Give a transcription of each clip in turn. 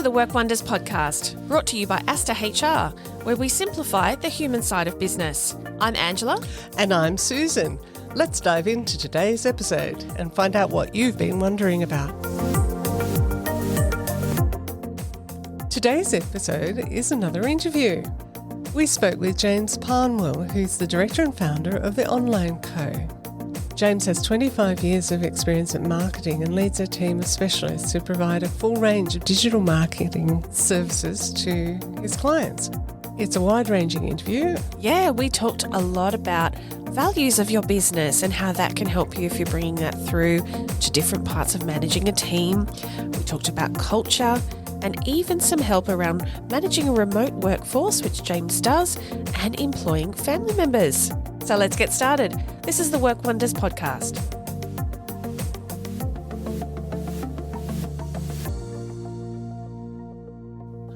the Work Wonders podcast, brought to you by Asta HR, where we simplify the human side of business. I'm Angela. And I'm Susan. Let's dive into today's episode and find out what you've been wondering about. Today's episode is another interview. We spoke with James Parnwell, who's the director and founder of the Online Co. James has 25 years of experience in marketing and leads a team of specialists who provide a full range of digital marketing services to his clients. It's a wide-ranging interview. Yeah, we talked a lot about values of your business and how that can help you if you're bringing that through to different parts of managing a team. We talked about culture and even some help around managing a remote workforce, which James does, and employing family members. So let's get started. This is the Work Wonders podcast.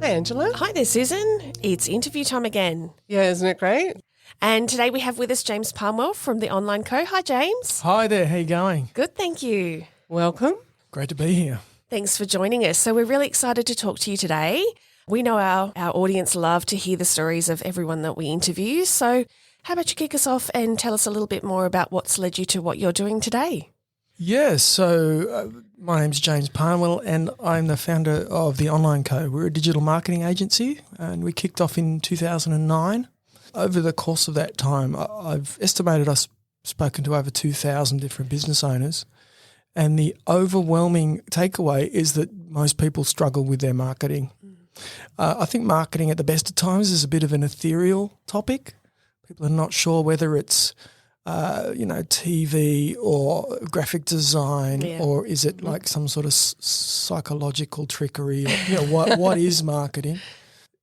Hi, Angela. Hi there, Susan. It's interview time again. Yeah, isn't it great? And today we have with us James Parnwell from the Online Co. Hi, James. Hi there, how you going? Good, thank you. Welcome. Great to be here. Thanks for joining us. So we're really excited to talk to you today. We know our audience love to hear the stories of everyone that we interview. So how about you kick us off and tell us a little bit more about what's led you to what you're doing today? Yeah, so my name's James Parnwell and I'm the founder of the Online Co. We're a digital marketing agency and we kicked off in 2009. Over the course of that time, I've estimated I've spoken to over 2,000 different business owners, and the overwhelming takeaway is that most people struggle with their marketing. I think marketing at the best of times is a bit of an ethereal topic. People are not sure whether it's, TV or graphic design, or is it like some sort of psychological trickery? Or, what is marketing?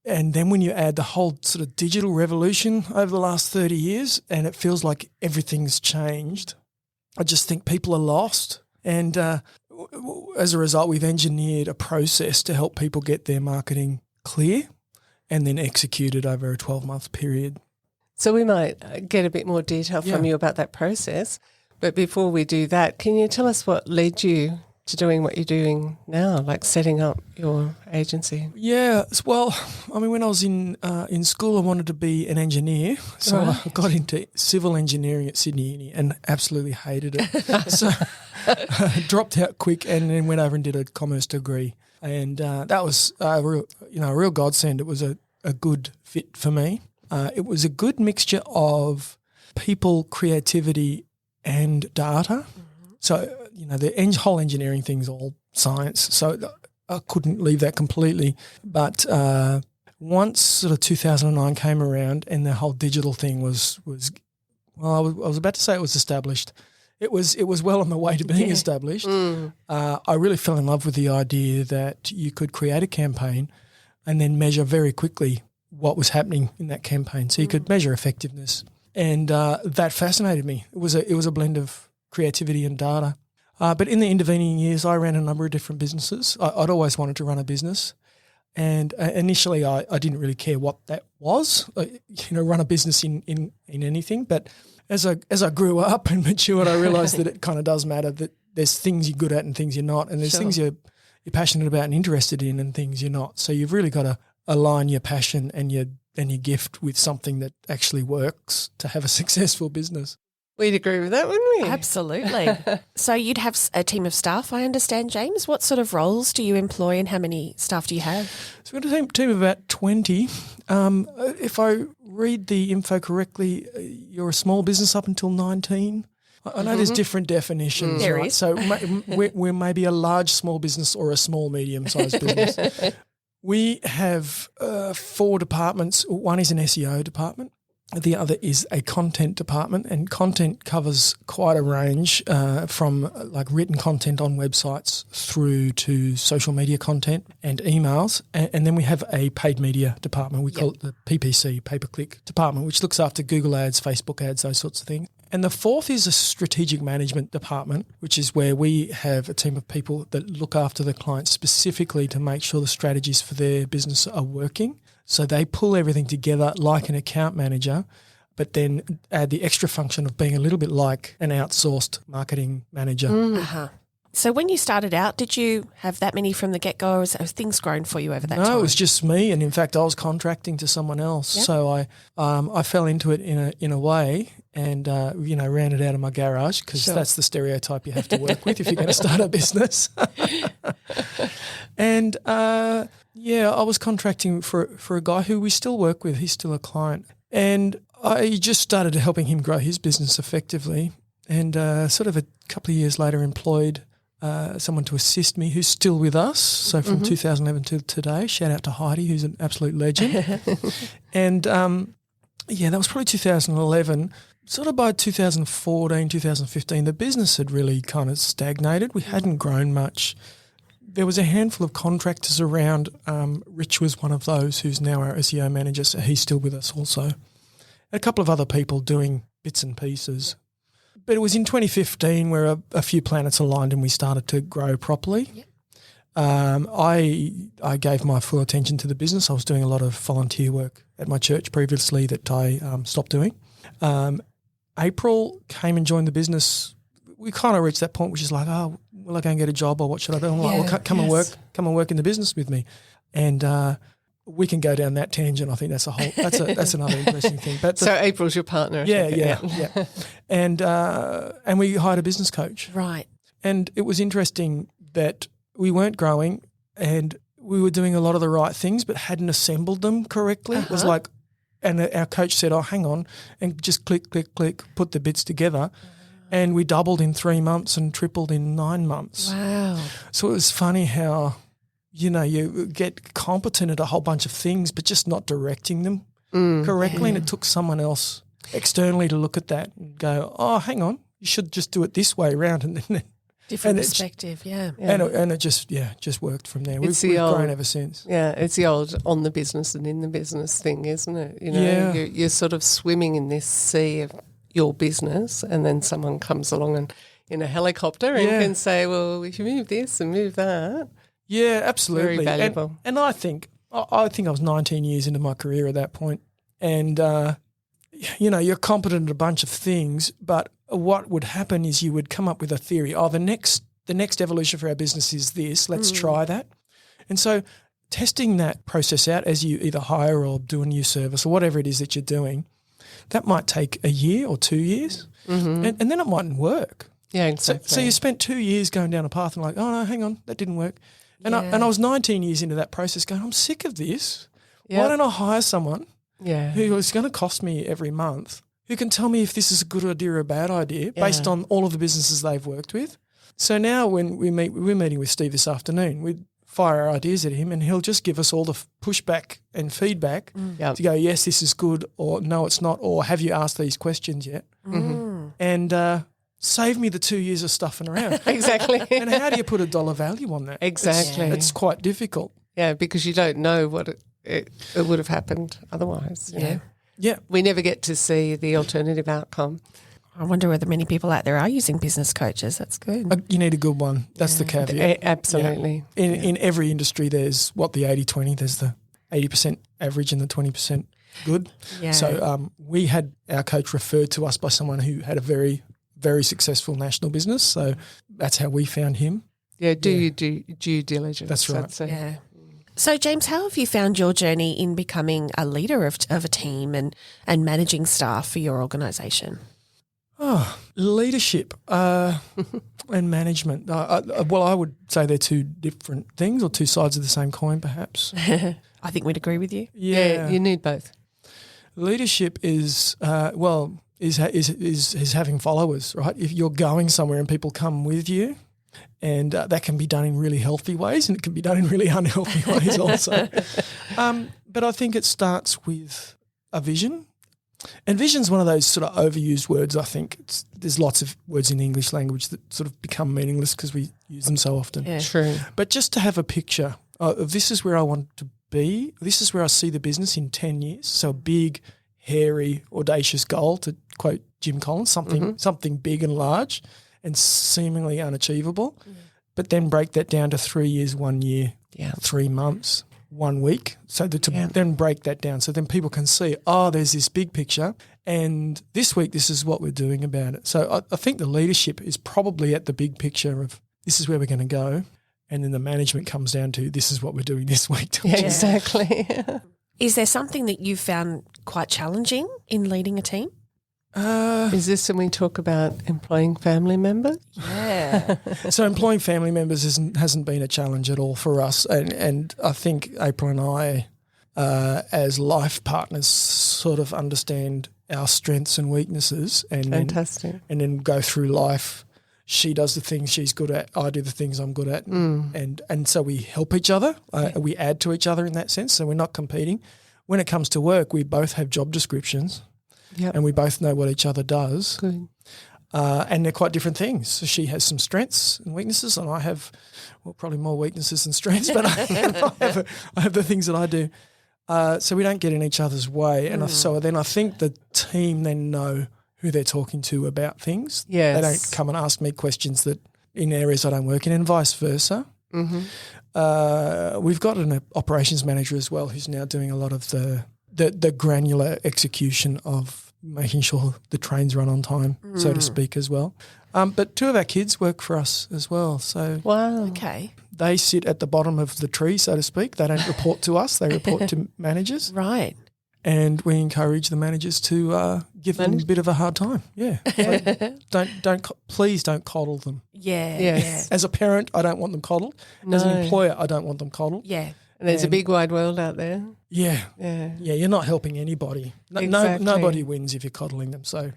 And then when you add the whole sort of digital revolution over the last 30 years, and it feels like everything's changed, I just think people are lost. And as a result, we've engineered a process to help people get their marketing clear and then execute it over a 12-month period. So we might get a bit more detail from you about that process. But before we do that, can you tell us what led you to doing what you're doing now, like setting up your agency? Yeah, well, I mean, when I was in school, I wanted to be an engineer. So I got into civil engineering at Sydney Uni and absolutely hated it. So I dropped out quick and then went over and did a commerce degree. And that was a real godsend. It was a good fit for me. It was a good mixture of people, creativity, and data. Mm-hmm. So, the whole engineering thing's all science. So I couldn't leave that completely. But once sort of 2009 came around and the whole digital thing was I was about to say it was established. It was well on the way to being established. I really fell in love with the idea that you could create a campaign and then measure very quickly what was happening in that campaign. So you could measure effectiveness. And that fascinated me. It was a blend of creativity and data. But in the intervening years, I ran a number of different businesses. I'd always wanted to run a business. And initially I didn't really care what that was, run a business in anything. But as I grew up and matured, I realised that it kind of does matter, that there's things you're good at and things you're not. And there's things you're passionate about and interested in and things you're not. So you've really got to align your passion and your gift with something that actually works to have a successful business. We'd agree with that, wouldn't we? Absolutely. So you'd have a team of staff, I understand, James. What sort of roles do you employ and how many staff do you have? So we've got a team of about 20. If I read the info correctly, you're a small business up until 19. I know there's different definitions, There right? is. So we're maybe a large small business or a small medium-sized business. We have 4 departments. One is an SEO department. The other is a content department, and content covers quite a range from like written content on websites through to social media content and emails. And then we have a paid media department. We call it the PPC, pay-per-click department, which looks after Google ads, Facebook ads, those sorts of things. And the 4th is a strategic management department, which is where we have a team of people that look after the clients specifically to make sure the strategies for their business are working. So they pull everything together like an account manager, but then add the extra function of being a little bit like an outsourced marketing manager. Uh-huh. So when you started out, did you have that many from the get-go, or has things grown for you over that time? No, it was just me, and in fact, I was contracting to someone else. Yep. So I fell into it in a way, and ran it out of my garage because that's the stereotype you have to work with if you're going to start a business. And I was contracting for a guy who we still work with. He's still a client, and I just started helping him grow his business effectively, and sort of a couple of years later employed someone to assist me who's still with us. So from 2011 to today, shout out to Heidi, who's an absolute legend. And that was probably 2011. Sort of by 2014, 2015, the business had really kind of stagnated. We hadn't grown much. There was a handful of contractors around. Rich was one of those, who's now our SEO manager, so he's still with us also. A couple of other people doing bits and pieces. But it was in 2015 where a few planets aligned and we started to grow properly. Yep. I gave my full attention to the business. I was doing a lot of volunteer work at my church previously that I stopped doing. April came and joined the business. We kind of reached that point which is like, oh, will I go and get a job or what should I do? I'm like, well, come and work in the business with me. And we can go down that tangent. I think that's another interesting thing. But so April's your partner. Yeah. And we hired a business coach. Right. And it was interesting that we weren't growing and we were doing a lot of the right things but hadn't assembled them correctly. It was like, and our coach said, oh, hang on, and just click, put the bits together. And we doubled in 3 months and tripled in 9 months. Wow. So it was funny how, you get competent at a whole bunch of things but just not directing them correctly. And it took someone else externally to look at that and go, oh, hang on, you should just do it this way around. And then different perspective, And it just worked from there. We've grown ever since. Yeah, it's the old on the business and in the business thing, isn't it? You're sort of swimming in this sea of your business and then someone comes along and in a helicopter and can say, well, we should move this and move that. Yeah, absolutely. Very valuable. And I think I was 19 years into my career at that point, and you're competent at a bunch of things, but what would happen is you would come up with a theory. Oh, the next evolution for our business is this. Let's try that. And so testing that process out as you either hire or do a new service or whatever it is that you're doing, that might take a year or 2 years, and then it mightn't work. Yeah, exactly. So you spent 2 years going down a path and like, oh no, hang on, that didn't work. And I was 19 years into that process going, I'm sick of this. Yep. Why don't I hire someone who is going to cost me every month, who can tell me if this is a good idea or a bad idea based on all of the businesses they've worked with. So now when we're meeting with Steve this afternoon, we fire our ideas at him and he'll just give us all the pushback and feedback to go, yes, this is good, or no, it's not, or have you asked these questions yet? And save me the 2 years of stuffing around. Exactly. And how do you put a dollar value on that? Exactly. It's quite difficult. Yeah, because you don't know what it would have happened otherwise. Yeah. We never get to see the alternative outcome. I wonder whether many people out there are using business coaches. That's good. You need a good one. That's the caveat. Absolutely. Yeah. In every industry there's the 80-20, there's the 80% average and the 20% good. Yeah. So we had our coach referred to us by someone who had a very, very successful national business. So that's how we found him. Yeah, your due diligence. That's right. Yeah. So, James, how have you found your journey in becoming a leader of a team and managing staff for your organisation? Oh, leadership and management. I would say they're two different things or two sides of the same coin, perhaps. I think we'd agree with you. Yeah, you need both. Leadership is having followers, right? If you're going somewhere and people come with you, and that can be done in really healthy ways and it can be done in really unhealthy ways also. But I think it starts with a vision. And vision's one of those sort of overused words, I think. There's lots of words in the English language that sort of become meaningless because we use them so often. Yeah. True. But just to have a picture of this is where I want to be, this is where I see the business in 10 years. So a big, hairy, audacious goal, to quote Jim Collins, something big and large and seemingly unachievable, but then break that down to 3 years, 1 year, 3 months, 1 week. So then break that down so then people can see, there's this big picture and this week this is what we're doing about it. So I think the leadership is probably at the big picture of this is where we're going to go. And then the management comes down to this is what we're doing this week. Yeah, exactly. Is there something that you found quite challenging in leading a team? Is this when we talk about employing family members? Yeah. So employing family members hasn't been a challenge at all for us. And I think April and I, as life partners, sort of understand our strengths and weaknesses. And Fantastic. then go through life. She does the things she's good at. I do the things I'm good at. And so we help each other. We add to each other in that sense. So we're not competing. When it comes to work, we both have job descriptions. Yep. And we both know what each other does. Good. And they're quite different things. So she has some strengths and weaknesses, and I have, well, probably more weaknesses than strengths, but I have the things that I do. So we don't get in each other's way. And so then I think the team then know who they're talking to about things. Yes. They don't come and ask me questions that in areas I don't work in, and vice versa. Mm-hmm. We've got an operations manager as well who's now doing a lot of the granular execution of making sure the trains run on time, so to speak, as well. But two of our kids work for us as well. So Wow. Okay. they sit at the bottom of the tree, so to speak. They don't report to us. They report to managers. Right. And we encourage the managers to give them a bit of a hard time. Yeah. Like, please don't coddle them. Yeah. Yes. As a parent, I don't want them coddled. As an employer, I don't want them coddled. Yeah. And there's a big wide world out there. Yeah. Yeah. Yeah, you're not helping anybody. Exactly. Nobody wins if you're coddling them. So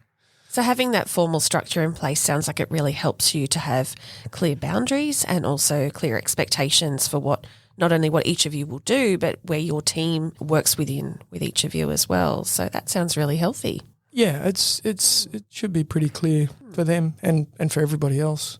having that formal structure in place sounds like it really helps you to have clear boundaries and also clear expectations for not only what each of you will do, but where your team works with each of you as well. So that sounds really healthy. yeah, it should be pretty clear for them and for everybody else.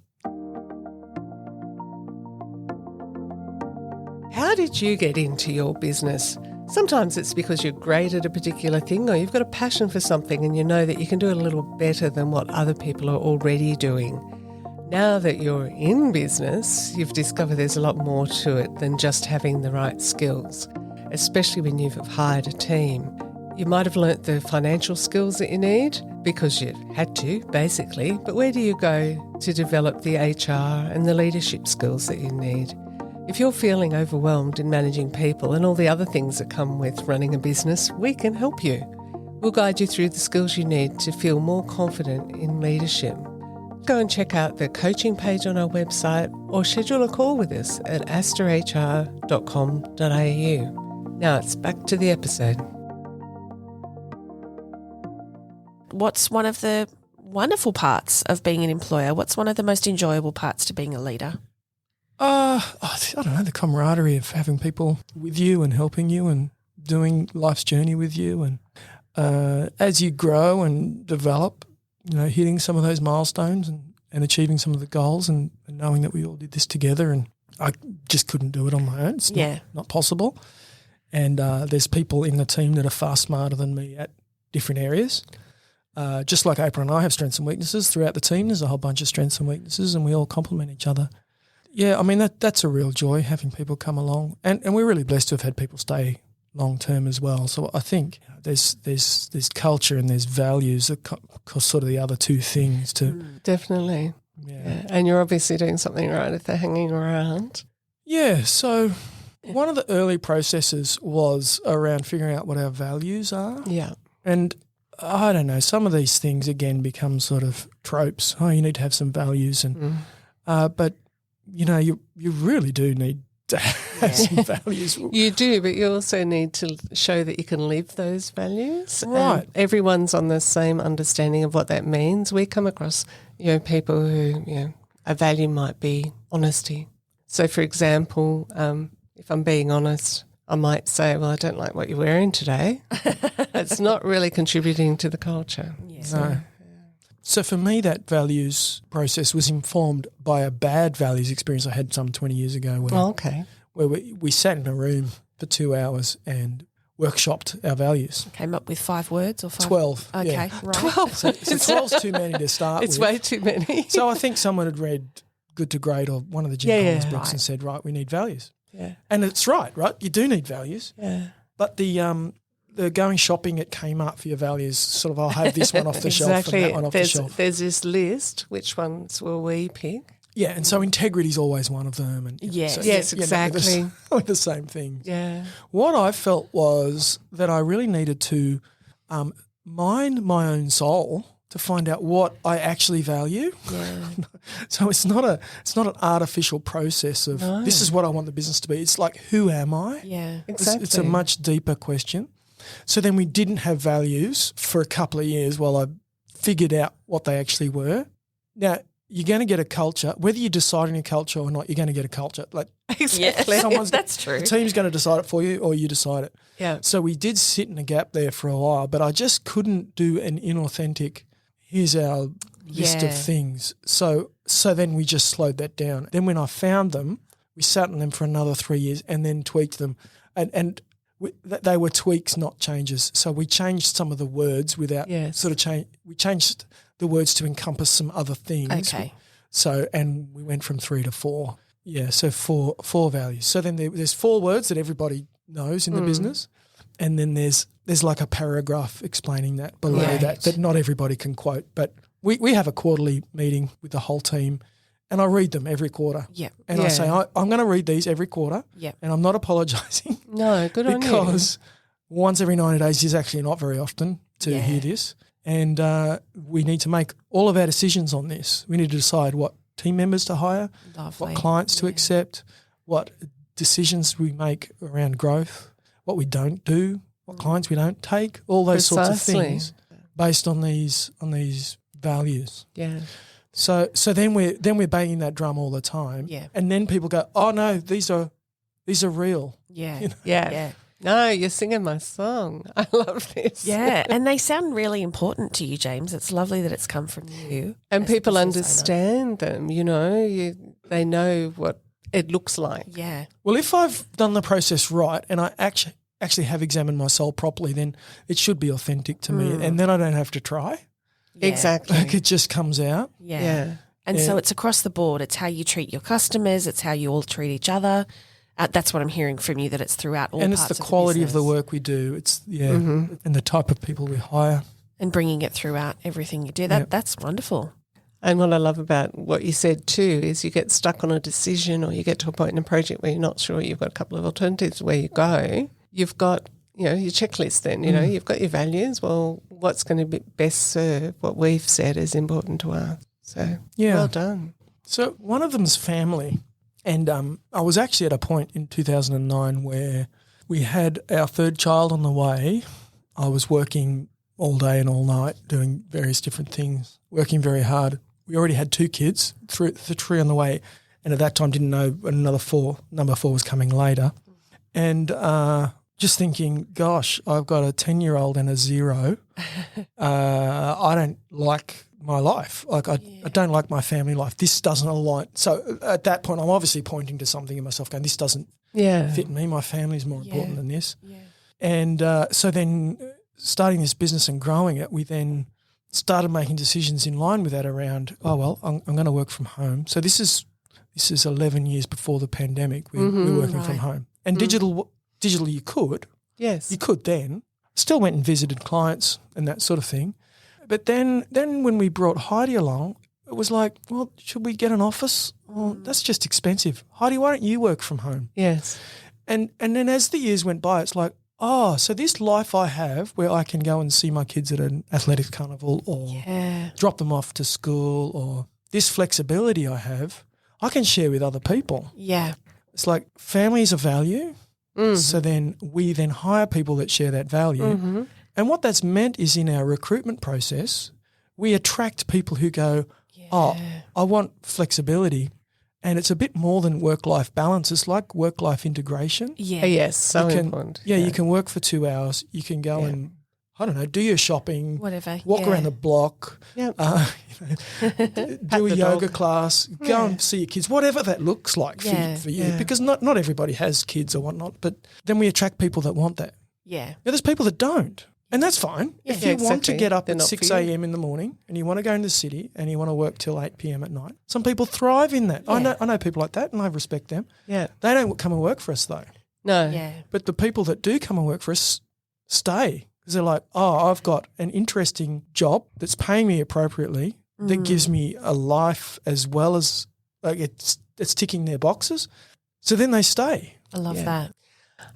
How did you get into your business? Sometimes it's because you're great at a particular thing or you've got a passion for something and you know that you can do it a little better than what other people are already doing. Now that you're in business, you've discovered there's a lot more to it than just having the right skills, especially when you've hired a team. You might have learnt the financial skills that you need because you had to, basically, but where do you go to develop the HR and the leadership skills that you need? If you're feeling overwhelmed in managing people and all the other things that come with running a business, we can help you. We'll guide you through the skills you need to feel more confident in leadership. Go and check out the coaching page on our website or schedule a call with us at asterhr.com.au. Now it's back to the episode. What's one of the wonderful parts of being an employer? What's one of the most enjoyable parts to being a leader? I don't know, the camaraderie of having people with you and helping you and doing life's journey with you. And as you grow and develop, hitting some of those milestones and achieving some of the goals and knowing that we all did this together, and I just couldn't do it on my own. It's not possible. And there's people in the team that are far smarter than me at different areas. Just like April and I have strengths and weaknesses throughout the team, there's a whole bunch of strengths and weaknesses and we all complement each other. Yeah, I mean, that's a real joy, having people come along. And we're really blessed to have had people stay long term as well. So I think there's culture and there's values that cost sort of the other two things too. Definitely. Yeah. And you're obviously doing something right if they're hanging around. Yeah, so one of the early processes was around figuring out what our values are. Yeah. And I don't know, some of these things again become sort of tropes. Oh, you need to have some values, and but you really do need to have some values. You do, but you also need to show that you can live those values. Right. And everyone's on the same understanding of what that means. We come across, people who, a value might be honesty. So, for example, if I'm being honest, I might say, well, I don't like what you're wearing today. It's not really contributing to the culture. Yeah. No. So for me, that values process was informed by a bad values experience I had some 20 years ago where we sat in a room for 2 hours and workshopped our values. Came up with 5 words or 5? 12. Okay, yeah. right. 12. So 12's too many to start It's with. way too many. So I think someone had read Good to Great or one of the Jim Collins books right. and said, right, we need values. Yeah. And it's right? You do need values. Yeah. But the going shopping at Kmart for your values, sort of, I'll have this one off the shelf and that one off the shelf. There's this list, which ones will we pick? Yeah, and so integrity is always one of them. And Yes. so, Yes, yeah, exactly. With the same thing. Yeah. What I felt was that I really needed to mine my own soul to find out what I actually value. Yeah. So it's not an artificial process of this is what I want the business to be. It's like, who am I? Yeah. Exactly. It's a much deeper question. So then we didn't have values for a couple of years while I figured out what they actually were. Now, you're going to get a culture, whether you're deciding a culture or not, you're going to get a culture. Like Exactly. That's true. the team's going to decide it for you or you decide it. Yeah. So we did sit in a gap there for a while, but I just couldn't do an inauthentic, here's our list Yeah. of things. So then we just slowed that down. Then when I found them, we sat on them for another 3 years and then tweaked them. And they were tweaks, not changes. So we changed some of the words without sort of change. We changed the words to encompass some other things. Okay. So, and we went from 3 to 4. Yeah, so four values. So then there's 4 words that everybody knows in the business, and then there's like a paragraph explaining that below Right. that not everybody can quote. But we have a quarterly meeting with the whole team, and I read them every quarter. Yeah. And I say, I'm going to read these every quarter, Yeah. and I'm not apologising No, good on you. because once every 90 days is actually not very often to hear this. And we need to make all of our decisions on this. We need to decide what team members to hire, Lovely. what clients to accept, what decisions we make around growth, what we don't do, what clients we don't take, all those sorts of Precisely. things based on these values. Yeah. So then we're banging that drum all the time. Yeah. And then people go, oh no, these are real. Yeah. Yeah. Yeah. No, you're singing my song. I love this. Yeah. And they sound really important to you, James. It's lovely that it's come from you. And as a people business understand them, they know what it looks like. owner. Yeah. Well, if I've done the process right and I actually have examined my soul properly, then it should be authentic to me, and then I don't have to try. Yeah. Exactly. Like it just comes out. Yeah. Yeah. And so it's across the board. It's how you treat your customers. It's how you all treat each other. That's what I'm hearing from you, that it's throughout all And parts it's the quality of the business. work we do. It's and the type of people we hire. And bringing it throughout everything you do. That's wonderful. And what I love about what you said too is you get stuck on a decision or you get to a point in a project where you're not sure, you've got a couple of alternatives where you go. You've got, your checklist then, you've got your values. Well, what's going to be best serve what we've said is important to us. So well done. So one of them's family. And I was actually at a point in 2009 where we had our 3rd child on the way. I was working all day and all night doing various different things, working very hard. We already had 2 kids, 3 on the way, and at that time didn't know number 4 was coming later. And just thinking, gosh, I've got a 10-year-old and a 0. I don't like my life. Like I don't like my family life. This doesn't align. So at that point, I'm obviously pointing to something in myself going, this doesn't fit me. My family's more important than this. Yeah. And so then starting this business and growing it, we then started making decisions in line with that around, I'm going to work from home. So this is 11 years before the pandemic. We're working from home. And digitally you could. Yes. You could then. Still went and visited clients and that sort of thing. But then when we brought Heidi along, it was like, well, should we get an office? Well, that's just expensive. Heidi, why don't you work from home? Yes. And then as the years went by, it's like, so this life I have where I can go and see my kids at an athletics carnival or drop them off to school, or this flexibility I have, I can share with other people. Yeah. It's like family is a value. So then we then hire people that share that value. And what that's meant is in our recruitment process, we attract people who go, I want flexibility. And it's a bit more than work-life balance. It's like work-life integration. Yeah. Yes, so You can- important. You can work for 2 hours. You can go and, I don't know, do your shopping, Whatever. walk around the block, Yep. do a the yoga dog. class, go and see your kids, whatever that looks like for you. Yeah. Because not everybody has kids or whatnot, but then we attract people that want that. Yeah. Now, there's people that don't, and that's fine. If you Yeah, want to exactly. get up They're at not 6 for you. a.m. in the morning and you want to go into the city and you want to work till 8 p.m. at night, some people thrive in that. I know people like that and I respect them. Yeah. They don't come and work for us though. No. Yeah. But the people that do come and work for us stay because they're like, I've got an interesting job that's paying me appropriately, that gives me a life as well as Like it's ticking their boxes. So then they stay. I love Yeah. that.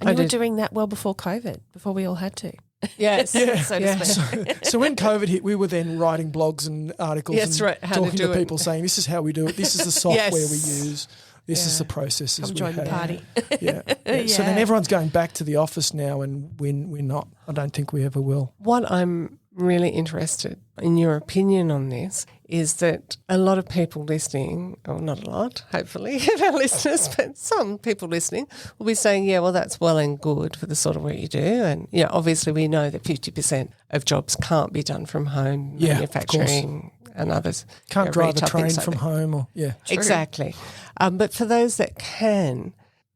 And you were doing that well before COVID, before we all had to. Yes. So to speak. So when COVID hit, we were then writing blogs and articles That's and right, how to talking do to it. people saying, this is how we do it. This is the software Yes. we use. This is the processes Come we join the have. party. Yeah. So then everyone's going back to the office now and we're not. I don't think we ever will. What I'm really interested in your opinion on this is that a lot of people listening, or not a lot, hopefully, of our listeners, but some people listening will be saying, yeah, well, that's well and good for the sort of work you do. And, obviously we know that 50% of jobs can't be done from home, Yeah, of manufacturing and others. Can't drive a retail, train things like from that. home or, Exactly. But for those that can,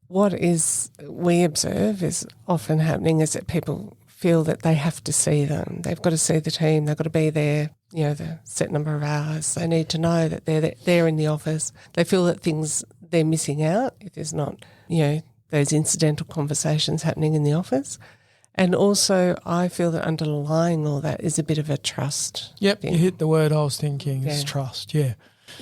what we observe is often happening is that people feel that they have to see them. They've got to see the team. They've got to be there, the set number of hours. They need to know that they're in the office. They feel that they're missing out if there's not, those incidental conversations happening in the office. And also I feel that underlying all that is a bit of a trust Yep, thing. you hit the word I was thinking. It's Yeah. trust, yeah.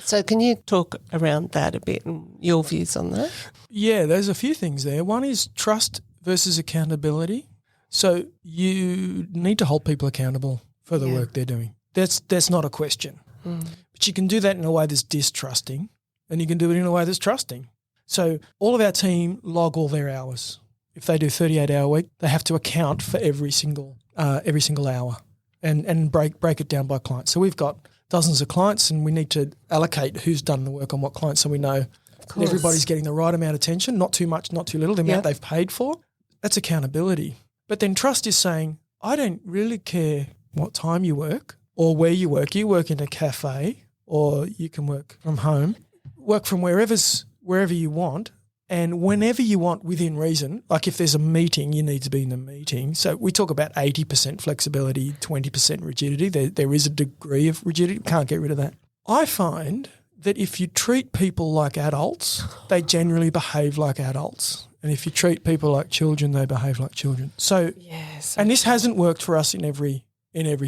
So can you talk around that a bit and your views on that? Yeah, there's a few things there. One is trust versus accountability. So you need to hold people accountable for the work they're doing. That's not a question. But you can do that in a way that's distrusting and you can do it in a way that's trusting. So all of our team log all their hours. If they do 38-hour week, they have to account for every single hour and break it down by client. So we've got dozens of clients and we need to allocate who's done the work on what client so we know that everybody's getting the right amount of attention, not too much, not too little, the amount they've paid for. That's accountability. But then trust is saying, I don't really care what time you work or where you work. You work in a cafe or you can work from home, work from wherever you want. And whenever you want within reason, like if there's a meeting, you need to be in the meeting. So we talk about 80% flexibility, 20% rigidity. There is a degree of rigidity. Can't get rid of that. I find that if you treat people like adults, they generally behave like adults. And if you treat people like children, they behave like children. So, and this hasn't worked for us in every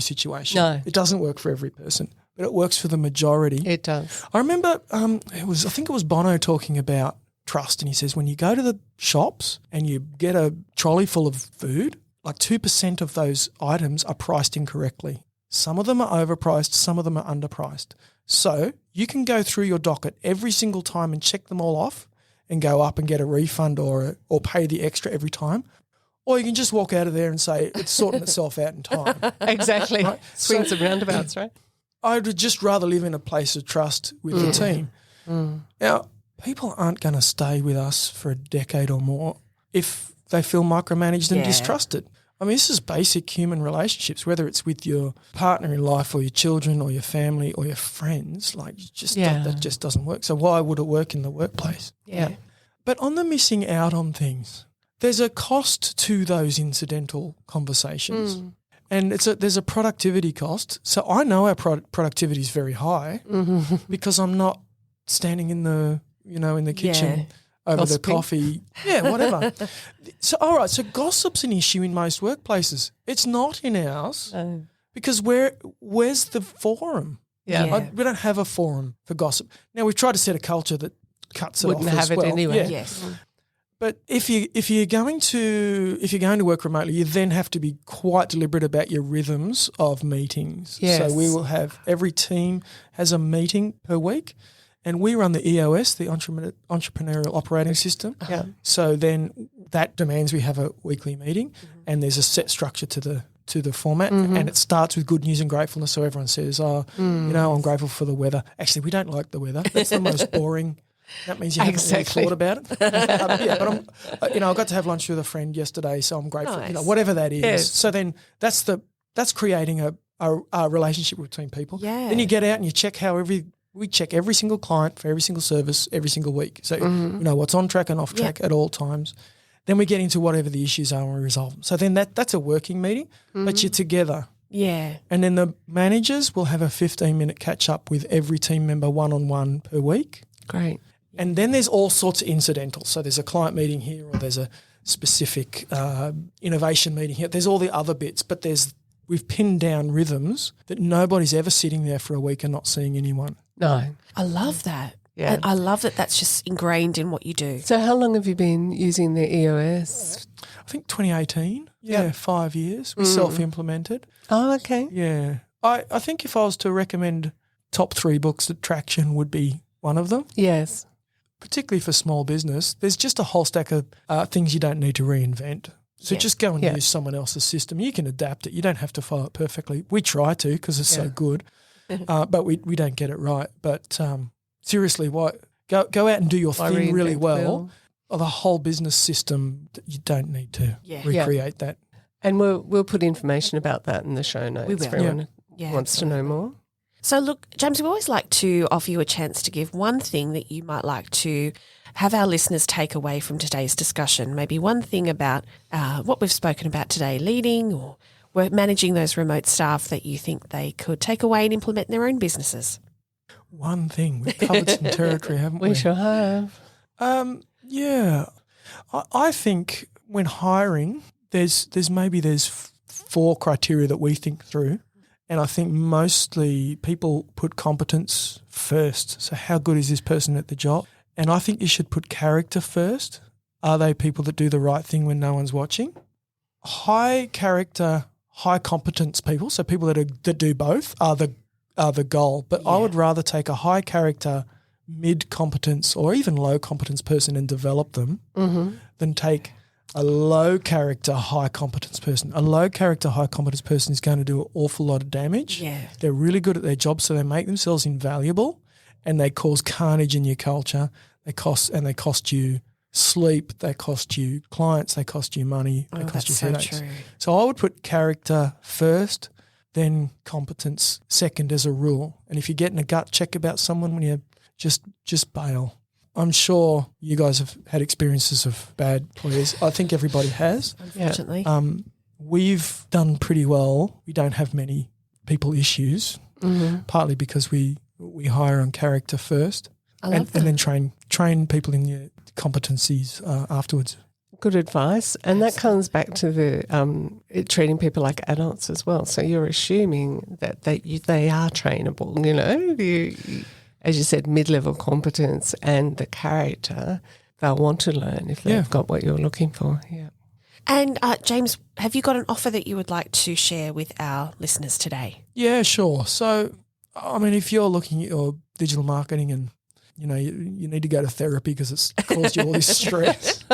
situation. No. It doesn't work for every person, but it works for the majority. It does. I remember I think it was Bono talking about trust, and he says when you go to the shops and you get a trolley full of food, like 2% of those items are priced incorrectly. Some of them are overpriced, some of them are underpriced. So you can go through your docket every single time and check them all off and go up and get a refund or pay the extra every time. Or you can just walk out of there and say it's sorting itself out in time. Exactly. Right? Swings and roundabouts, right? I would just rather live in a place of trust with the team. Now, people aren't going to stay with us for a decade or more if they feel micromanaged and distrusted. I mean, this is basic human relationships, whether it's with your partner in life or your children or your family or your friends. Like, that just doesn't work. So why would it work in the workplace? Yeah. But on the missing out on things, there's a cost to those incidental conversations. And there's a productivity cost. So I know our productivity is very high because I'm not standing in the kitchen over Gossiping. the coffee. Yeah, whatever. So, all right, so gossip's an issue in most workplaces. It's not in ours because where's the forum? Yeah. We don't have a forum for gossip. Now, we've tried to set a culture that cuts it Wouldn't off have as it well. anyway. Yeah. Yes. But if you're going to work remotely, you then have to be quite deliberate about your rhythms of meetings. Yes. So we will have every team has a meeting per week, and we run the EOS, the Entrepreneurial Operating System. Yeah. So then that demands we have a weekly meeting, and there's a set structure to the format, and it starts with good news and gratefulness. So everyone says, I'm grateful for the weather. Actually, we don't like the weather. That's the most boring. That means you haven't really thought about it. But I got to have lunch with a friend yesterday, so I'm grateful. Nice. Whatever that is. Yes. So then that's creating a relationship between people. Yeah. Then you get out and you check we check every single client for every single service every single week. So you know what's on track and off track at all times. Then we get into whatever the issues are and we resolve them. So then that's a working meeting, but you're together. Yeah. And then the managers will have a 15-minute catch-up with every team member one-on-one per week. Great. And then there's all sorts of incidentals. So there's a client meeting here or there's a specific innovation meeting here. There's all the other bits, but we've pinned down rhythms that nobody's ever sitting there for a week and not seeing anyone. No. I love that. Yeah. And I love that that's just ingrained in what you do. So how long have you been using the EOS? I think 2018. Yeah, 5 years. We self-implemented. Oh, okay. Yeah. I think if I was to recommend top 3 books, that Traction would be one of them. Yes. Particularly for small business, there's just a whole stack of things you don't need to reinvent. So just go and use someone else's system. You can adapt it. You don't have to follow it perfectly. We try to because it's so good, but we don't get it right. But seriously, go out and do your thing really well. Or the whole business system, you don't need to recreate that. And we'll put information about that in the show notes. We will. For anyone who wants to know more. So look, James, we always like to offer you a chance to give one thing that you might like to have our listeners take away from today's discussion. Maybe one thing about what we've spoken about today, leading or managing those remote staff that you think they could take away and implement in their own businesses. One thing. We've covered some territory, haven't we? We sure have. Yeah. I think when hiring, there's 4 criteria that we think through. And I think mostly people put competence first. So how good is this person at the job? And I think you should put character first. Are they people that do the right thing when no one's watching? High character, high competence people, so people that do both are the goal. But I would rather take a high character, mid competence or even low competence person and develop them than take a low character, high competence person. A low character, high competence person is going to do an awful lot of damage. Yeah. They're really good at their job, so they make themselves invaluable and they cause carnage in your culture. They cost you sleep, they cost you clients, they cost you money, they cost you headaches. True. So I would put character first, then competence second as a rule. And if you're getting a gut check about someone, when you just bail. I'm sure you guys have had experiences of bad employees. I think everybody has. Unfortunately. We've done pretty well. We don't have many people issues, partly because we hire on character first and then train people in your competencies afterwards. Good advice. And that comes back to the treating people like adults as well. So you're assuming that they are trainable, as you said, mid-level competence and the character, they'll want to learn if they've got what you're looking for. Yeah. And James, have you got an offer that you would like to share with our listeners today? Yeah, sure. So, I mean, if you're looking at your digital marketing and, you need to go to therapy because it's caused you all this stress.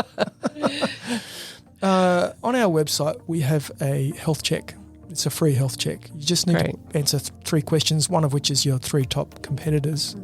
On our website, we have a health check. It's a free health check. You just need to answer 3 questions, one of which is your 3 top competitors.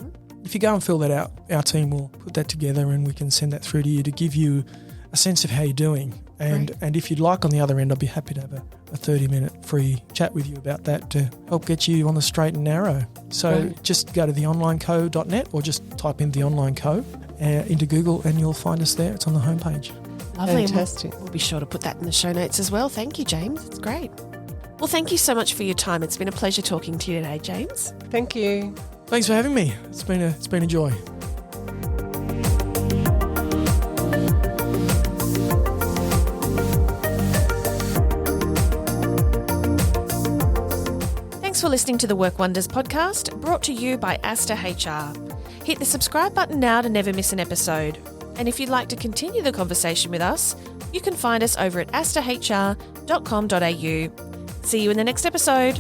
If you go and fill that out, our team will put that together and we can send that through to you to give you a sense of how you're doing. And if you'd like on the other end, I'd be happy to have a 30-minute free chat with you about that to help get you on the straight and narrow. So just go to theonlineco.net or just type in The Online Co into Google and you'll find us there. It's on the homepage. Lovely. Fantastic. We'll be sure to put that in the show notes as well. Thank you, James. It's great. Well, thank you so much for your time. It's been a pleasure talking to you today, James. Thank you. Thanks for having me. It's been a joy. Thanks for listening to the Work Wonders podcast, brought to you by Asta HR. Hit the subscribe button now to never miss an episode. And if you'd like to continue the conversation with us, you can find us over at astahr.com.au. See you in the next episode.